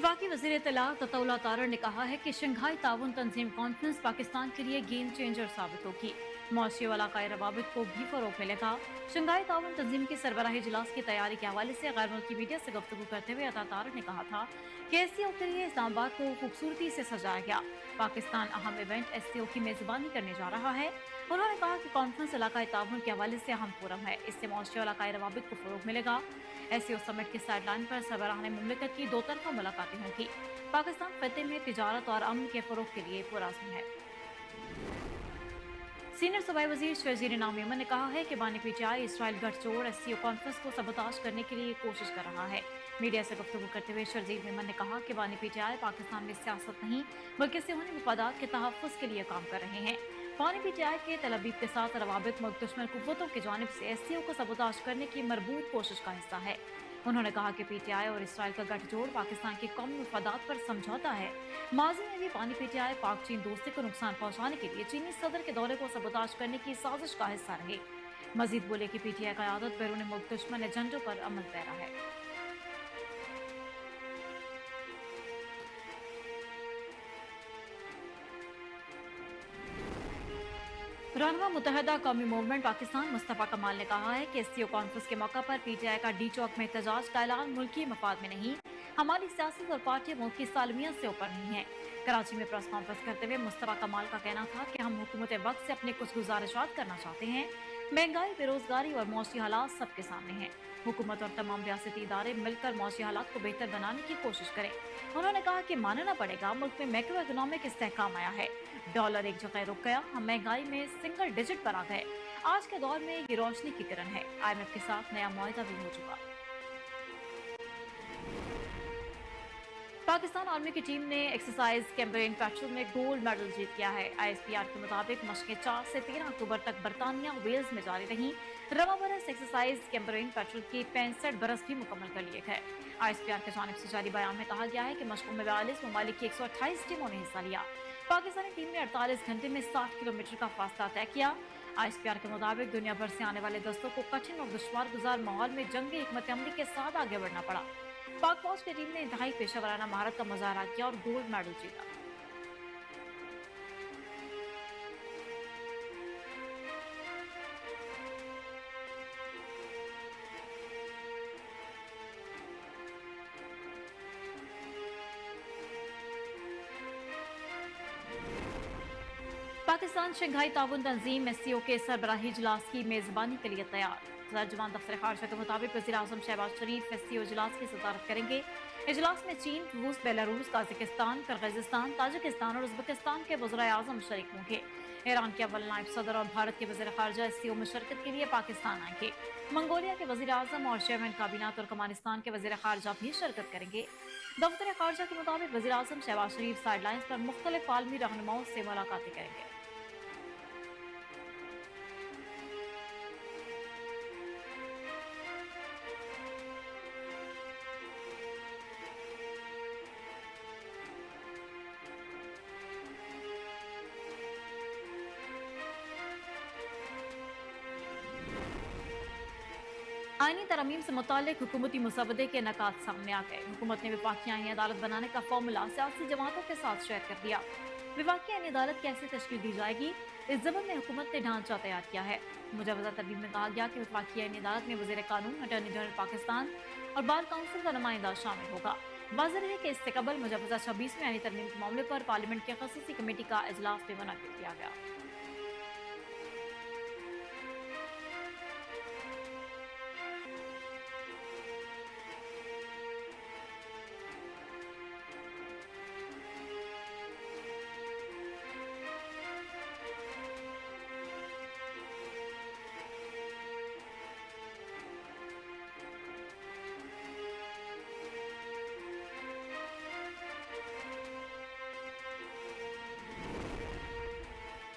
वफाकी वज़ीर इत्तलात अताउल्लाह तारड़ ने कहा है कि शंघाई ताउन तंजीम कॉन्फ्रेंस पाकिस्तान के लिए गेम चेंजर साबित होगी। मौशी व इलाकाई रवाबित को भी फरोग मिलेगा। शंघाई ताउन तंजीम की सरबराही इजलास की तैयारी के हवाले से गैर मुल्की मीडिया से गुफ्तगू करते हुए अता तारड़ ने कहा था कि एससीओ के लिए इस्लामाबाद को खूबसूरती से सजाया गया। पाकिस्तान अहम इवेंट एससीओ की मेजबानी करने जा रहा है। उन्होंने कहा कि कॉन्फ्रेंस इलाकाई ताउन के हवाले से अहम फोरम है, इससे मौशी व इलाकाई रवाबित को फरोग मिलेगा। एससीओ समिट के साइडलाइन पर सरबराह मुमलिकत की दो तरफा मुलाकातें होंगी। पाकिस्तान खत्े में तिजारत और अमन के फरोग के लिए पुरअज़्म है। सीनियर सूबाई वजीर शर्जील इनाम यमन ने कहा है कि बानी पीटीआई इसराइल गठजोड़ एससीओ कॉन्फ्रेंस को सबताज करने के लिए कोशिश कर रहा है। मीडिया से गुफ्तगू करते हुए शर्जील यमन ने कहा कि बानी पीटीआई पाकिस्तान में सियासत नहीं बल्कि सियासी मफादात के तहफ़्फ़ुज़ के लिए काम कर रहे हैं। बानी पीटीआई के तलबीब के साथ रवाबित मुल्क दुश्मन कुव्वतों की जानिब से एससीओ को सबताज करने की मरबूत कोशिश का हिस्सा है। उन्होंने कहा कि पीटीआई और इसराइल का गठजोड़ पाकिस्तान के कौमी मफादात पर समझौता है। माजी में भी बानी पीटीआई पाक चीन दोस्ती को नुकसान पहुंचाने के लिए चीनी सदर के दौरे को सबताज करने की साजिश का हिस्सा रहे। मजीद बोले कि पीटीआई का आदत बैरून मुल्क दुश्मन एजेंडों पर अमल पैरा है। रहनुमा मुत्तहदा कौमी मूवमेंट पाकिस्तान मुस्तफ़ा कमाल ने कहा है कि एससीओ कॉन्फ्रेंस के मौका पर पीटीआई का डी चौक में एहतजाज का ऐलान मुल्की मफाद में नहीं, हमारी सियासत और पार्टी मुल्क की सालमियत से ऊपर नहीं है। कराची में प्रेस कॉन्फ्रेंस करते हुए मुस्तफ़ा कमाल का कहना था कि हम हुकूमत वक्त से अपने कुछ गुजारिशात करना चाहते हैं। महंगाई, बेरोजगारी और मौसमी हालात सबके सामने हैं। हुकूमत और तमाम रियासती इदारे मिलकर मौसमी हालात को बेहतर बनाने की कोशिश करें। उन्होंने कहा कि मानना पड़ेगा मुल्क में मैक्रो इकोनॉमिक इस्तेहकाम आया है। डॉलर एक जगह रुक गया, हम महंगाई में सिंगल डिजिट पर आ गए। आज के दौर में ये रोशनी की किरण है। IMF के साथ नया मुआहदा भी हो चुका। पाकिस्तान आर्मी की टीम ने एक्सरसाइज कैम्पेन पेट्रोल में गोल्ड मेडल जीत लिया है। ISPR के मुताबिक मशकें 4 से 13 अक्टूबर तक बरतानिया वेल्स में जारी रहीं। रवा बरस एक्सरसाइज कैम्पेन पेट्रोल के 65 बरस भी मुकम्मल कर लिए गए। ISPR की जानिब से जारी बयान में कहा गया है कि मशकों में 42 ममालिक की 128 टीमों ने हिस्सा लिया। पाकिस्तानी टीम ने 48 घंटे में 60 किलोमीटर का फासला तय किया। ISPR के मुताबिक दुनिया भर से आने वाले दस्तों को कठिन और दुश्वार गुजार माहौल में जंगी हिकमत अमली के साथ आगे बढ़ना पड़ा। पाक फौज की टीम ने इंतहाई पेशेवराना महारत का मुजाहरा किया और गोल्ड मेडल जीता। पाकिस्तान शंघाई ताउन तंजीम एससीओ के सरबराही इजलास की मेजबानी के लिए तैयार। तर्जुमान दफ्तर खारजा के मुताबिक वज़ीर आज़म शहबाज शरीफ एससीओ इजलास की सदारत करेंगे। इजलास में चीन, रूस, बेलारूस, काजाकिस्तान, किर्गिस्तान, ताजिकिस्तान और उज़्बेकिस्तान के वज़ीर आज़म शरीक होंगे। ईरान के अव्वल नायब सदर और भारत के वज़ीर खारजा एससीओ में शिरकत के लिए पाकिस्तान आएंगे। मंगोलिया के वज़ीर आज़म और चेयरमैन काबीना तुर्कमानिस्तान के वज़ीर खारजा भी शिरकत करेंगे। दफ्तर खारजा के मुताबिक वज़ीर आज़म शहबाज शरीफ साइडलाइंस पर मुख्तलिफ आलमी रहनुमाओं से मुलाकातें करेंगे। आईनी तरमीम से मुतालिक हुकूमती मुसवदे के नकात सामने आ गए। हुकूमत ने वफाकी आईनी अदालत बनाने का फॉर्मूला सियासी जमातों के साथ शेयर कर दिया। वफाकी आईनी अदालत कैसे तश्कील दी जाएगी, इस ज़मन में हुकूमत ने ढांचा तैयार किया है। मुजवजा तरमीम में कहा गया कि वफाकी आईनी अदालत में वज़ीर कानून, अटॉर्नी जनरल पाकिस्तान और बार काउंसिल का नुमाइंदा शामिल होगा। वाज़ेह है कि इससे कबल मुजवजा 26 में आईनी तरमीम के मामले पर पार्लियामेंट की ख़ुसूसी कमेटी का इजलास भी मुनक्किद किया गया।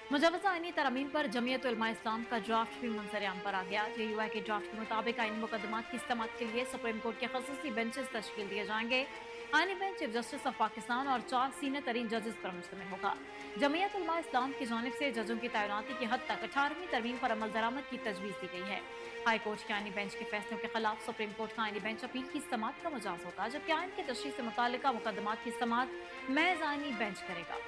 मुजवजा आईनी तरमीम पर जमीयत उलमा इस्लाम का ड्राफ्ट भी मंजर-ए-आम पर आ गया। JUI के ड्राफ्ट के मुताबिक आईनी मुकदमात की समाअत के लिए सुप्रीम कोर्ट के ख़ुसूसी बेंचेस तश्कील दिए जाएंगे। आईनी bench chief justice of Pakistan और 4 सीनियर तरीन जजेस पर मुश्तमिल होगा। जमीयत उलमा इस्लाम की जानिब से जजों की तैनाती की हद तक 18वीं तरमीम पर अमल दरामद की तजवीज़ दी गई है। हाई कोर्ट के आईनी बेंच के फैसलों के खिलाफ सुप्रीम कोर्ट का आईनी बेंच अपील की समाअत का मजाज होगा, जबकि आइन के तशरीह से मुताल्लिका मुकदमात की समाअत महज आईनी बेंच करेगा।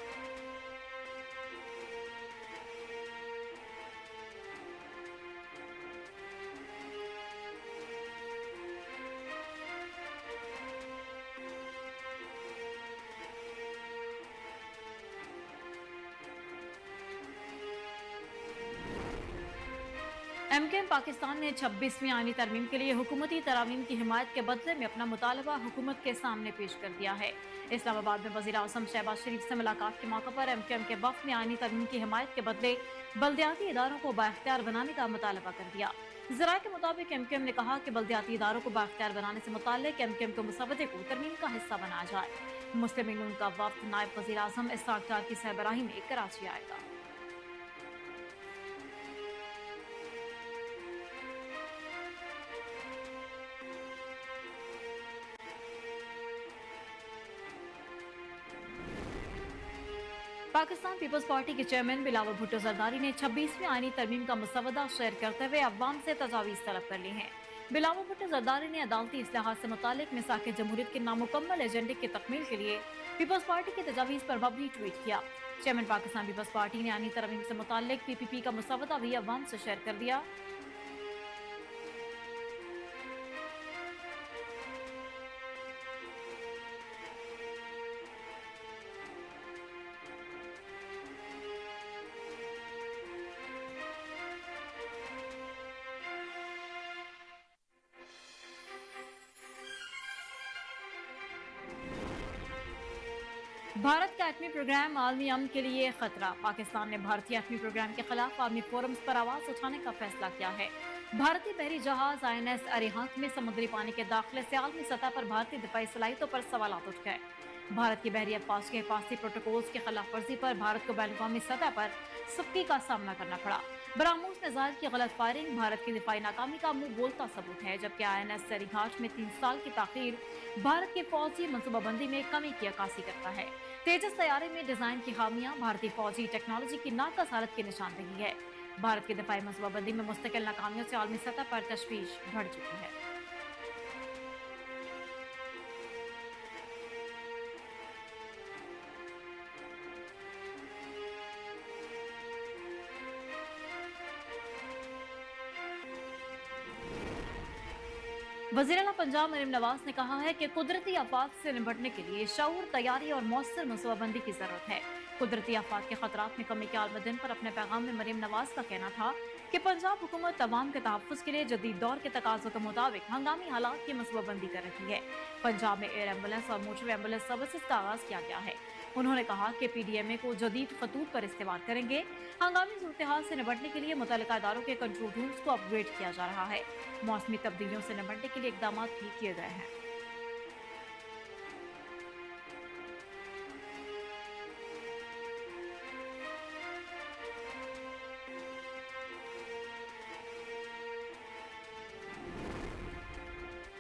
एमकेएम पाकिस्तान ने 26वीं आईनी तरमीम के लिए हुकूमती तरामीम की हिमायत के बदले में अपना मुतालबा हुकूमत के सामने पेश कर दिया है। इस्लामाबाद में वज़ीर आज़म शहबाज शरीफ से मुलाकात के मौके पर एमकेएम के वफ़द ने आईनी तरमीम की हिमायत के बदले बल्दियाती इदारों को बाख्तियार बनाने का मुतालबा कर दिया। ज़राए के मुताबिक एमकेएम ने कहा कि बल्दियाती इदारों को बाख्तियार बनाने से मुताल्लिक़ एमकेएम के मुसवदे को तरमीम का हिस्सा बनाया जाए। मुस्लिम लीग नून का वफ़द नायब वज़ीर आज़म इसहाक़ डार की सरबराही में कराची आएगा। पाकिस्तान पीपल्स पार्टी के चेयरमैन बिलावल भुट्टो जरदारी ने 26वीं आईनी तरमीम का मसवदा शेयर करते हुए अवाम से तजावीज़ तलब कर ली हैं। बिलावल भुट्टो जरदारी ने अदालती इस्लाहात से मुतालिक मिसाक जमहूरियत के नामुकम्मल एजेंडे की तकमील के लिए पीपल्स पार्टी की तजावीज़ पर मबनी ट्वीट किया। चेयरमैन पाकिस्तान पीपल्स पार्टी ने आईनी तरमीम से मुतालिक पीपीपी का मसवदा भी अवाम से शेयर कर दिया। भारत का एटमी प्रोग्राम आलमी अमन के लिए खतरा। पाकिस्तान ने भारतीय एटमी प्रोग्राम के खिलाफ आलमी फोरम्स पर आवाज उठाने का फैसला किया है। भारतीय बहरी जहाज INS अरिहंत में समुद्री पानी के दाखिले से आलमी सतह पर भारतीय दिफाई सलाहियतों पर सवालात उठ गए। भारत की बहरी अफवाज के हिफाजती प्रोटोकॉल्स की खिलाफ वर्जी पर भारत को बैनुल-अक़वामी सतह पर सख्ती का सामना करना पड़ा। बरामूस मिसाइल की गलत फायरिंग भारत की दिफाई नाकामी का मुंह बोलता सबूत है, जबकि INS अरिहंत में 3 साल की ताखीर भारत की फौजी मनसूबाबंदी में कमी की अक्कासी करता है। तेजस तैयारे में डिजाइन की खामियां भारतीय फौजी टेक्नोलॉजी की नाकस हालत की निशानदेही है। भारत की दिफाई मनसूबाबंदी में मुस्तकिल नाकामियों से आलमी सतह पर तशवीश बढ़ चुकी है। वज़ीर आला पंजाब मरीम नवाज ने कहा है कि कुदरती आफात से निपटने के लिए शऊर, तैयारी और मौसर मनसूबाबंदी की जरूरत है। कुदरती आफात के खतरात में कमी के आलमदिन पर अपने पैगाम में मरीम नवाज का कहना था कि पंजाब हुकूमत अवाम के तहफ़्फ़ुज़ के लिए जदीद दौर के तकाज़ों के मुताबिक हंगामी हालात की मनसूबाबंदी कर रही है। पंजाब में एयर एम्बुलेंस और मोटरवे एम्बुलेंस सर्विसेज का आगाज़ किया गया है। उन्होंने कहा कि PDMA को जदीद खतूत पर इस्तेमाल करेंगे। हंगामी सूरत-ए-हाल से निपटने के लिए मुतल्लिका इदारों के कंट्रोल रूम्स को अपग्रेड किया जा रहा है। मौसमी तब्दीलियों से निपटने के लिए इक़दाम भी किए गए हैं।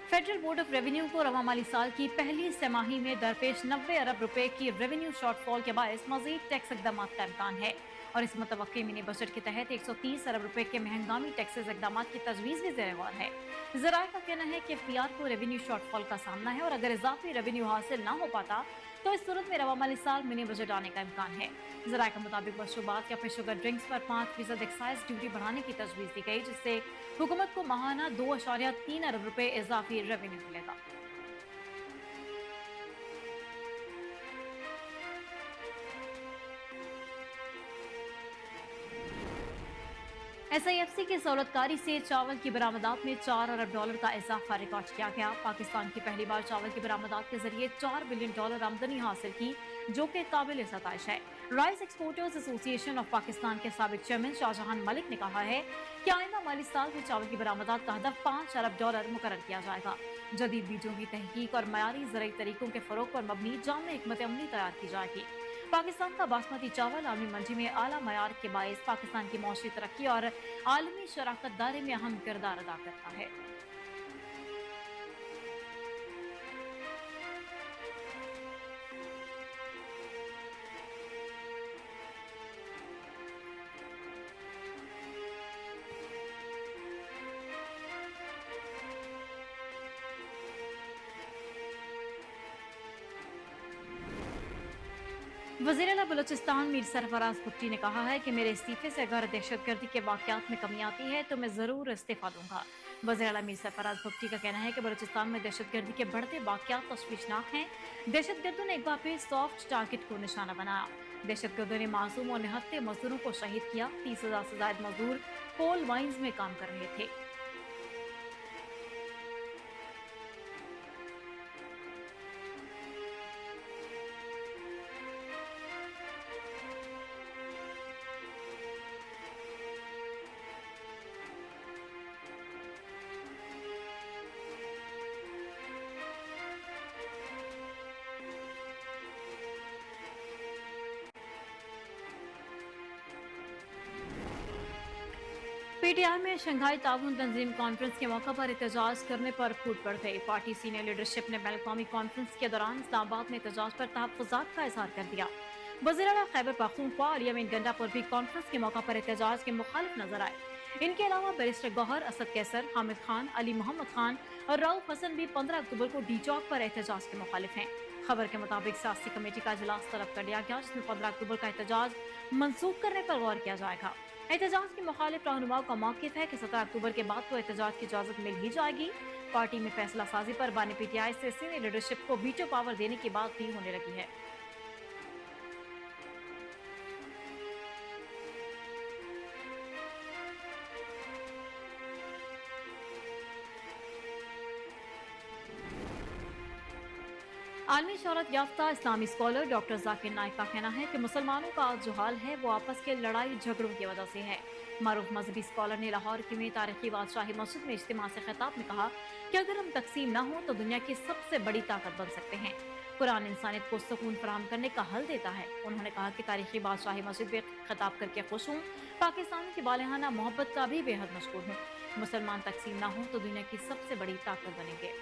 फेडरल बोर्ड ऑफ रेवेन्यू को रवा माली साल की पहली तिमाही में दरपेश 90 अरब रुपए की रेवेन्यू शॉर्टफॉल के बायस मजीद टैक्स इक़दाम का इम्कान है और इस मुतवक्की मिनी बजट के तहत 130 अरब रुपए के महंगामी टैक्सेस इक़दाम की तजवीज़ भी ज़ेर गौर है। ज़राए का कहना है कि FTR को रेवेन्यू शॉर्टफॉल का सामना है और अगर इजाफी रेवेन्यू हासिल ना हो पाता तो इस सूरत में रवा माली साल मिनी बजट आने का इम्कान है। ज़राए के मुताबिक मशरूबात या फिर शुगर ड्रिंक्स पर 5% एक्साइज ड्यूटी बढ़ाने की तजवीज़ दी गई, जिससे हुकूमत को माहाना 2.3 अरब रुपए इजाफी रेवेन्यू मिलेगा। SIFC की सहूलतकारी से चावल की बरामदात में $4 अरब का इजाफा रिकॉर्ड किया गया। पाकिस्तान की पहली बार चावल की बरामदात के जरिए $4 बिलियन आमदनी हासिल की, जो कि काबिल सताइश है। Rice exporters association of Pakistan के साबिक चेयरमैन शाहजहान मलिक ने कहा है कि आइंदा माली साल में चावल की बरामदात का हदफ $5 अरब मुकर्रर किया जाएगा। जदीद बीजों की तहकीक और मयारी ज़राई तरीकों के फरोग पर मबनी जामे हिकमत अमली तैयार की जाएगी। पाकिस्तान का बासमती चावल आलमी मंडी में आला मयार के बायस पाकिस्तान की मौसमी तरक्की और आलमी शराकत दारी में अहम किरदार अदा करता है। वज़ीर आला बलूचिस्तान मीर सरफराज भुट्टी ने कहा है कि मेरे इस्तीफे से अगर दहशतगर्दी के वाक़यात में कमी आती है तो मैं ज़रूर इस्तीफा दूंगा। वज़ीर आला मीर सरफराज भुट्टी का कहना है कि बलूचिस्तान में दहशतगर्दी के बढ़ते वाक़यात तशवीशनाक हैं। दहशतगर्दों ने एक बार फिर सॉफ्ट टारगेट को निशाना बनाया। दहशतगर्दों ने मासूम और निहत्थे मजदूरों को शहीद किया। 30,000 से ज़ायद मजदूर कोल माइंस में काम कर रहे थे। पीटीआई में शंघाई ताउन तंजीम कॉन्फ्रेंस के मौके पर एहतजाज करने पर फूट पड़ गई। पार्टी सीनियर लीडरशिप ने बैन कॉन्फ्रेंस के दौरान इस्लामाबाद में एहतजाज पर तहफ़्फ़ुज़ात का इज़हार कर दिया। वज़ीर आला खैबर पख्तूनख्वा और यमन गंडापुर भी कॉन्फ्रेंस के मौके पर एहतजाज के मुखालिफ नजर आए। इनके अलावा बैरिस्टर गौहर, असद कैसर, हामिद खान, अली मोहम्मद खान और राउफ हसन भी 15 अक्टूबर को डी चौक पर एहतजाज के मुखालिफ हैं। खबर के मुताबिक सियासी कमेटी का इजलास तलब कर लिया गया, जिसमें 15 अक्टूबर का एहतजाज मंसूख करने पर गौर किया जाएगा। एहतजाज के मुखालिफ रहनुमाओं का मौक़िफ़ है कि 17 अक्टूबर के बाद तो एहतजाज की इजाज़त मिल ही जाएगी। पार्टी में फैसला साजी पर बानी पीटीआई से सीनियर लीडरशिप को वीटो पावर देने की बात भी होने लगी है। आलमी शोहरत याफ्ता इस्लामी स्कॉलर डॉक्टर जाकिर नाइक का कहना है कि मुसलमानों का आज जो हाल है वो आपस के लड़ाई झगड़ों की वजह से है। मारूफ मजहबी स्कॉलर ने लाहौर की में तारीखी बादशाही मस्जिद में इज्तिमा से खिताब में कहा कि अगर हम तकसीम ना हो तो दुनिया की सबसे बड़ी ताकत बन सकते हैं। कुरान इंसानियत को सुकून फराहम करने का हल देता है। उन्होंने कहा कि तारीखी बादशाही मस्जिद में खिताब करके खुश हूँ। पाकिस्तान की बालिहाना मोहब्बत का भी बेहद मशहूर हूँ। मुसलमान तकसीम ना हो तो दुनिया की सबसे बड़ी ताकत बनेंगे।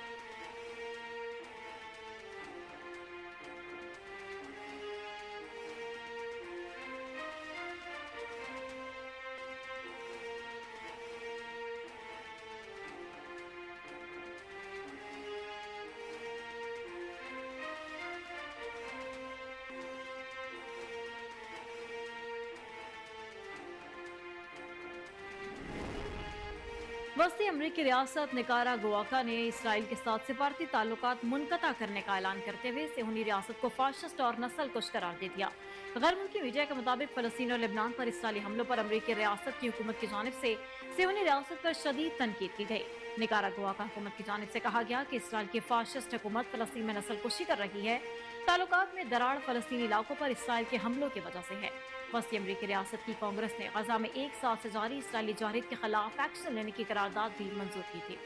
वस्ती अमरीकी रियासत निकारागुआ ने इसराइल के साथ सिफारती ताल्लुकात मुनक़ता करने का ऐलान करते हुए सेहूनी रियासत को फाशिस्ट और नस्ल कुश करार दे दिया। गैर मुल्की मीडिया के मुताबिक फ़लस्तीन और लेबनान पर इसराइली हमलों पर अमरीकी रियासत की हुकूमत की जानिब से सेहूनी रियासत पर शदीद तनकीद की गई। निकारागुआ का हुकूमत की जानिब से कहा गया कि इसराइल की फाशिस्ट हुकूमत फ़लस्तीन में नस्ल कुशी कर रही है। ताल्लुकात में दरार फ़लस्तीनी इलाकों पर इसराइल के हमलों की वजह से है। वस्ती अमरीकी रियासत की कांग्रेस ने गजा में एक साल से जारी इसराइली जारहीत के खिलाफ एक्शन लेने की करारदाद भी मंजूर की थी।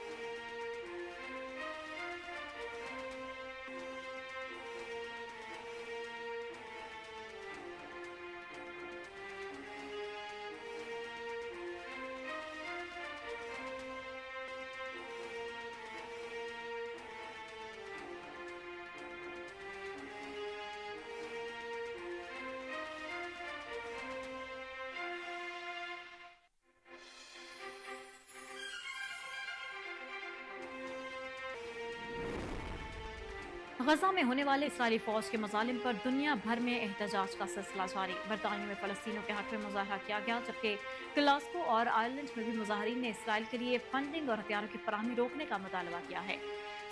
गजा में होने वाले इसराइली फौज के मजालिम पर दुनिया भर में एहतजाज का सिलसिला जारी। बरतानिया में फ़लस्तीनियों के हक में मुजाहरा किया गया, जबकि ग्लासगो और आयरलैंड में भी मुजाहरीन ने इसराइल के लिए फंडिंग और हथियारों की फराहमी रोकने का मुतालबा किया है।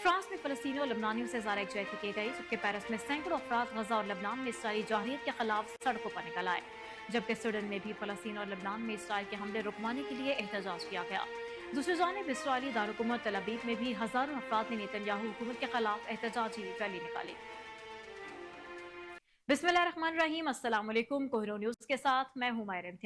फ्रांस में फ़लस्तीनियों और लबनानियों से ज़ारा यकजहती की गई, जबकि पेरिस में सैकड़ों अफराद गजा और लबनान में इसराइली जारहीत के खिलाफ सड़कों पर निकल आए। जबकि स्वीडन में भी फ़लस्तीन और लबनान में इसराइल के हमले रुकवाने के लिए एहतजाज किया गया। दूसरी जानिब इसराइली दारुल-हुकूमत तल अबीब में भी हजारों अफराद ने नेतन्याहू हुकूमत के खिलाफ एहतजाजी रैली निकाली। बिस्मिल्लाहिर्रहमानिर्रहीम, अस्सलाम वालेकुम। कोहिनूर न्यूज़ के साथ मैं हूं माहिर इम्तियाज।